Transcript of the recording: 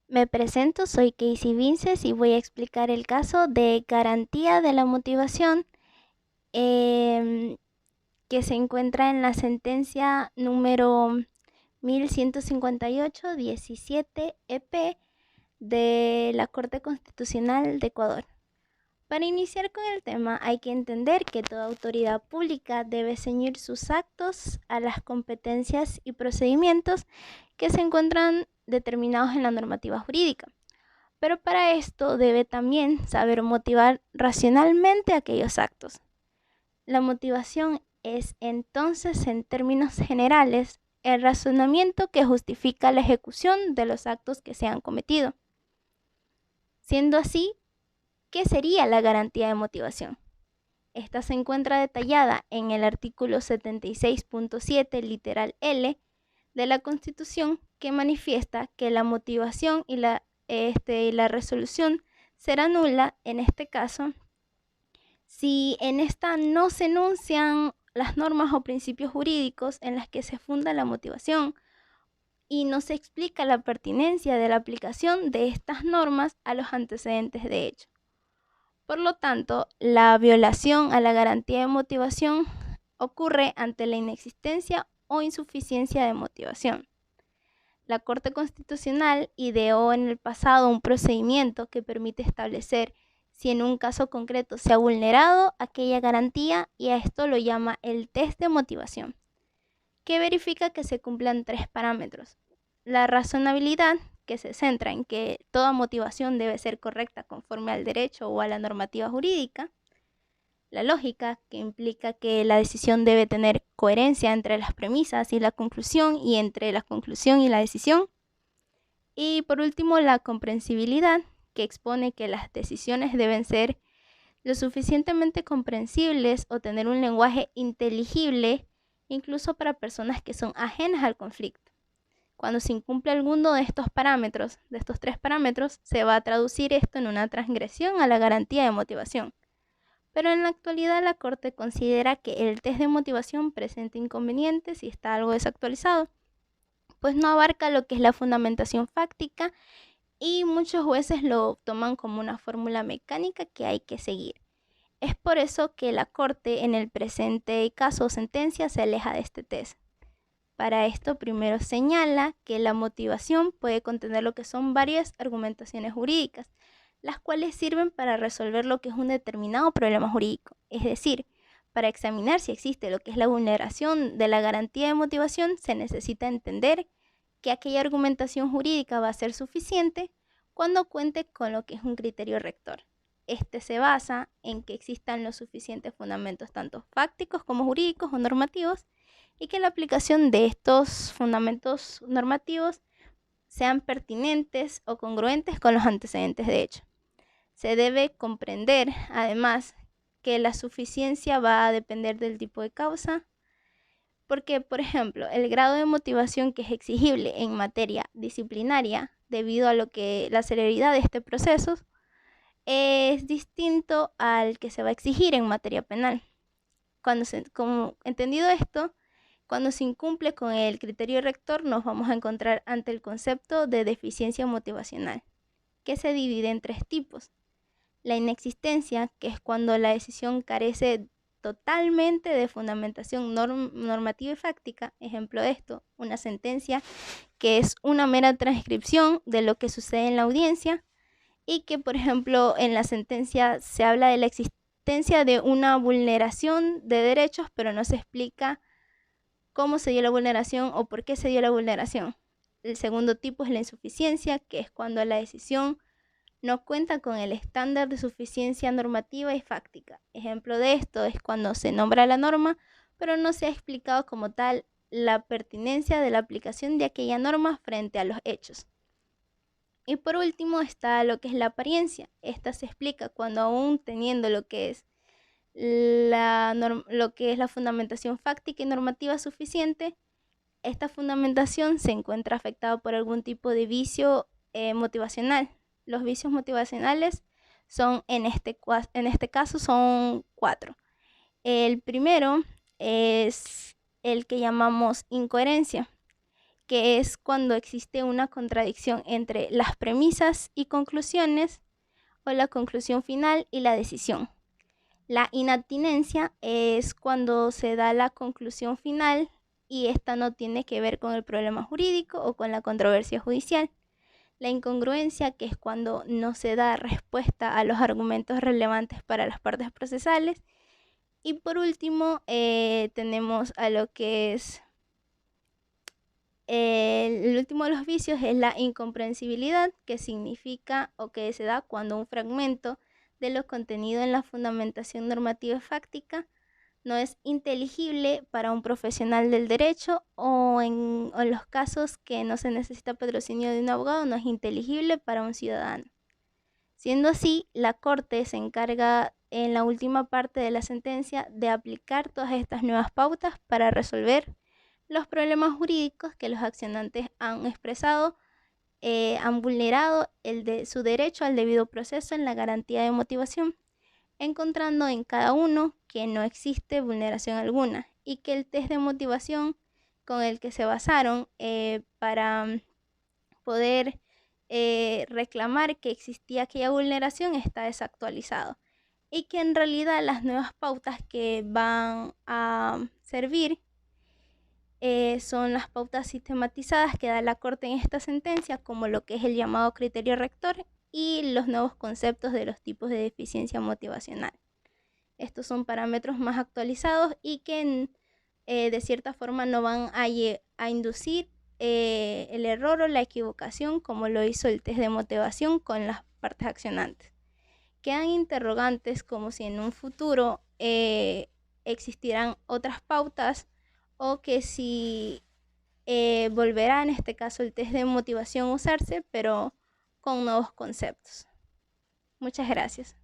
Me presento, soy Casey Vinces y voy a explicar el caso de garantía de la motivación em, que se encuentra en la sentencia número 1158-17 EP de la Corte Constitucional de Ecuador. Para iniciar con el tema, hay que entender que toda autoridad pública debe ceñir sus actos a las competencias y procedimientos que se encuentran determinados en la normativa jurídica. Pero para esto debe también saber motivar racionalmente aquellos actos. La motivación es entonces, en términos generales, el razonamiento que justifica la ejecución de los actos que se han cometido. Siendo así, ¿qué sería la garantía de motivación? Esta se encuentra detallada en el artículo 76.7, literal L, de la Constitución, que manifiesta que la motivación y la resolución será nula en este caso si en esta no se enuncian las normas o principios jurídicos en las que se funda la motivación y no se explica la pertinencia de la aplicación de estas normas a los antecedentes de hecho. Por lo tanto, la violación a la garantía de motivación ocurre ante la inexistencia o insuficiencia de motivación. La Corte Constitucional ideó en el pasado un procedimiento que permite establecer si en un caso concreto se ha vulnerado aquella garantía y a esto lo llama el test de motivación, que verifica que se cumplan tres parámetros. La razonabilidad, que se centra en que toda motivación debe ser correcta conforme al derecho o a la normativa jurídica. La lógica, que implica que la decisión debe tener coherencia entre las premisas y la conclusión y entre la conclusión y la decisión. Y por último, la comprensibilidad, que expone que las decisiones deben ser lo suficientemente comprensibles o tener un lenguaje inteligible, incluso para personas que son ajenas al conflicto. Cuando se incumple alguno de estos parámetros, de estos tres parámetros, se va a traducir esto en una transgresión a la garantía de motivación. Pero en la actualidad la Corte considera que el test de motivación presenta inconvenientes y está algo desactualizado, pues no abarca lo que es la fundamentación fáctica y muchos jueces lo toman como una fórmula mecánica que hay que seguir. Es por eso que la Corte en el presente caso o sentencia se aleja de este test. Para esto primero señala que la motivación puede contener lo que son varias argumentaciones jurídicas, las cuales sirven para resolver lo que es un determinado problema jurídico, es decir, para examinar si existe lo que es la vulneración de la garantía de motivación, se necesita entender que aquella argumentación jurídica va a ser suficiente cuando cuente con lo que es un criterio rector. Este se basa en que existan los suficientes fundamentos tanto fácticos como jurídicos o normativos y que la aplicación de estos fundamentos normativos sean pertinentes o congruentes con los antecedentes de hecho. Se debe comprender, además, que la suficiencia va a depender del tipo de causa, porque, por ejemplo, el grado de motivación que es exigible en materia disciplinaria, debido a lo que la celeridad de este proceso, es distinto al que se va a exigir en materia penal. Como entendido esto, cuando se incumple con el criterio rector, nos vamos a encontrar ante el concepto de deficiencia motivacional, que se divide en tres tipos. La inexistencia, que es cuando la decisión carece totalmente de fundamentación normativa y fáctica. Ejemplo de esto, una sentencia que es una mera transcripción de lo que sucede en la audiencia y que, por ejemplo, en la sentencia se habla de la existencia de una vulneración de derechos, pero no se explica cómo se dio la vulneración o por qué se dio la vulneración. El segundo tipo es la insuficiencia, que es cuando la decisión no cuenta con el estándar de suficiencia normativa y fáctica. Ejemplo de esto es cuando se nombra la norma, pero no se ha explicado como tal la pertinencia de la aplicación de aquella norma frente a los hechos. Y por último está lo que es la apariencia. Esta se explica cuando aún teniendo lo que es la fundamentación fáctica y normativa suficiente, esta fundamentación se encuentra afectada por algún tipo de vicio motivacional. Los vicios motivacionales son en este caso son 4. El primero es el que llamamos incoherencia, que es cuando existe una contradicción entre las premisas y conclusiones o la conclusión final y la decisión. La inatinencia es cuando se da la conclusión final y esta no tiene que ver con el problema jurídico o con la controversia judicial. La incongruencia, que es cuando no se da respuesta a los argumentos relevantes para las partes procesales. Y por último, tenemos a lo que es el último de los vicios, es la incomprensibilidad, que significa o que se da cuando un fragmento de lo contenido en la fundamentación normativa fáctica no es inteligible para un profesional del derecho o en los casos que no se necesita patrocinio de un abogado, no es inteligible para un ciudadano. Siendo así, la Corte se encarga en la última parte de la sentencia de aplicar todas estas nuevas pautas para resolver los problemas jurídicos que los accionantes han expresado, han vulnerado su derecho al debido proceso en la garantía de motivación, encontrando en cada uno que no existe vulneración alguna y que el test de motivación con el que se basaron para poder reclamar que existía aquella vulneración está desactualizado y que en realidad las nuevas pautas que van a servir son las pautas sistematizadas que da la Corte en esta sentencia, como lo que es el llamado criterio rector y los nuevos conceptos de los tipos de deficiencia motivacional. Estos son parámetros más actualizados y que de cierta forma no van a inducir el error o la equivocación como lo hizo el test de motivación con las partes accionantes. Quedan interrogantes como si en un futuro existirán otras pautas o que si volverá en este caso el test de motivación a usarse, pero con nuevos conceptos. Muchas gracias.